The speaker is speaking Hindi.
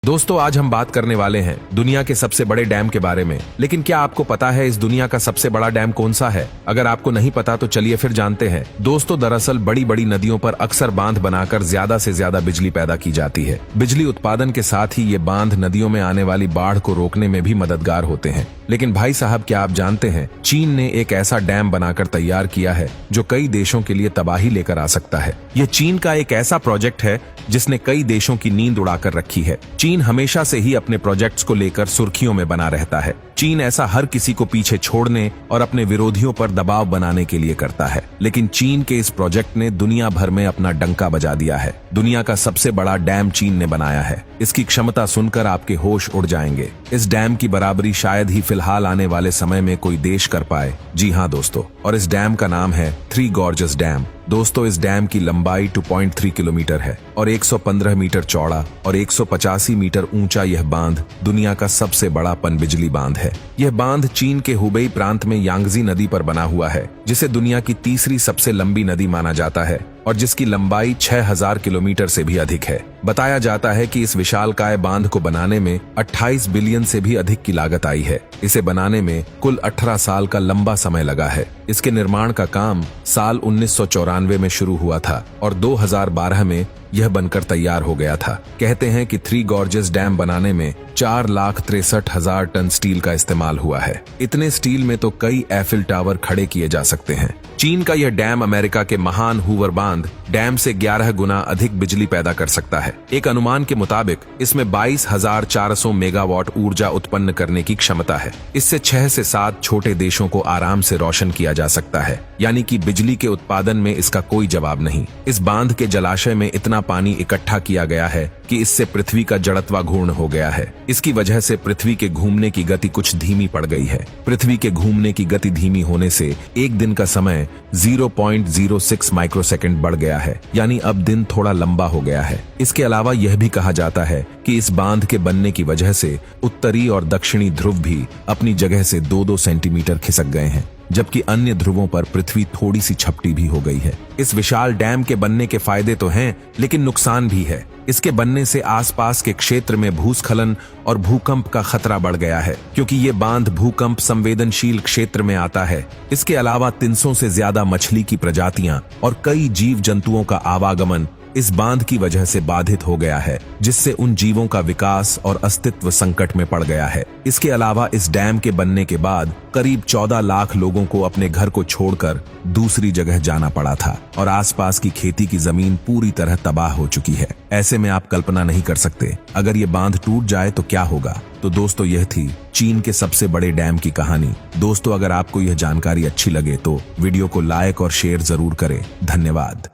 दोस्तों आज हम बात करने वाले हैं दुनिया के सबसे बड़े डैम के बारे में। लेकिन क्या आपको पता है इस दुनिया का सबसे बड़ा डैम कौन सा है? अगर आपको नहीं पता तो चलिए फिर जानते हैं। दोस्तों दरअसल बड़ी बड़ी नदियों पर अक्सर बांध बनाकर ज्यादा से ज्यादा बिजली पैदा की जाती है। बिजली उत्पादन के साथ ही ये बांध नदियों में आने वाली बाढ़ को रोकने में भी मददगार होते हैं। लेकिन भाई साहब क्या आप जानते हैं चीन ने एक ऐसा डैम बनाकर तैयार किया है जो कई देशों के लिए तबाही लेकर आ सकता है। ये चीन का एक ऐसा प्रोजेक्ट है जिसने कई देशों की नींद उड़ाकर रखी है। चीन हमेशा से ही अपने प्रोजेक्ट्स को लेकर सुर्खियों में बना रहता है। चीन ऐसा हर किसी को पीछे छोड़ने और अपने विरोधियों पर दबाव बनाने के लिए करता है। लेकिन चीन के इस प्रोजेक्ट ने दुनिया भर में अपना डंका बजा दिया है। दुनिया का सबसे बड़ा डैम चीन ने बनाया है। इसकी क्षमता सुनकर आपके होश उड़ जाएंगे। इस डैम की बराबरी शायद ही फिलहाल आने वाले समय में कोई देश कर पाए। जी हाँ दोस्तों, और इस डैम का नाम है थ्री गॉर्जस डैम। दोस्तों इस डैम की लंबाई 2.3 किलोमीटर है और 115 मीटर चौड़ा और 185 मीटर ऊंचा यह बांध दुनिया का सबसे बड़ा पनबिजली बांध है। यह बांध चीन के हुबेई प्रांत में यांगजी नदी पर बना हुआ है, जिसे दुनिया की तीसरी सबसे लंबी नदी माना जाता है और जिसकी लंबाई 6000 किलोमीटर से भी अधिक है। बताया जाता है कि इस विशालकाय बांध को बनाने में 28 बिलियन से भी अधिक की लागत आई है। इसे बनाने में कुल 18 साल का लंबा समय लगा है। इसके निर्माण का काम साल 1994 में शुरू हुआ था और 2012 में यह बनकर तैयार हो गया था। कहते हैं कि थ्री गॉर्जेस डैम बनाने में 4,63,000 टन स्टील का इस्तेमाल हुआ है। इतने स्टील में तो कई एफिल टावर खड़े किए जा सकते हैं। चीन का यह डैम अमेरिका के महान हूवर बांध डैम से 11 गुना अधिक बिजली पैदा कर सकता है। एक अनुमान के मुताबिक इसमें 22,400 मेगावाट ऊर्जा उत्पन्न करने की क्षमता है। इससे 6 से 7 छोटे देशों को आराम से रोशन किया जा सकता है, यानी कि बिजली के उत्पादन में इसका कोई जवाब नहीं। इस बांध के जलाशय में इतना पानी इकट्ठा किया गया है कि इससे पृथ्वी का जड़त्वाघूर्ण हो गया है। इसकी वजह से पृथ्वी के घूमने की गति कुछ धीमी पड़ गई है। पृथ्वी के घूमने की गति धीमी होने से एक दिन का समय 0.06 माइक्रोसेकंड बढ़ गया है, यानी अब दिन थोड़ा लंबा हो गया है। इसके अलावा यह भी कहा जाता है कि इस बांध के बनने की वजह से उत्तरी और दक्षिणी ध्रुव भी अपनी जगह से 2-2 सेंटीमीटर खिसक गए हैं, जबकि अन्य ध्रुवों पर पृथ्वी थोड़ी सी झपटी भी हो गई है। इस विशाल डैम के बनने के फायदे तो हैं, लेकिन नुकसान भी है। इसके बनने से आसपास के क्षेत्र में भूस्खलन और भूकंप का खतरा बढ़ गया है, क्योंकि ये बांध भूकंप संवेदनशील क्षेत्र में आता है। इसके अलावा 300 से ज्यादा मछली की प्रजातियां और कई जीव जंतुओं का आवागमन इस बांध की वजह से बाधित हो गया है, जिससे उन जीवों का विकास और अस्तित्व संकट में पड़ गया है। इसके अलावा इस डैम के बनने के बाद करीब 14 लाख लोगों को अपने घर को छोड़कर दूसरी जगह जाना पड़ा था और आसपास की खेती की जमीन पूरी तरह तबाह हो चुकी है। ऐसे में आप कल्पना नहीं कर सकते अगर ये बांध टूट जाए तो क्या होगा। तो दोस्तों यह थी चीन के सबसे बड़े डैम की कहानी। दोस्तों अगर आपको यह जानकारी अच्छी लगे तो वीडियो को लाइक और शेयर जरूर करें। धन्यवाद।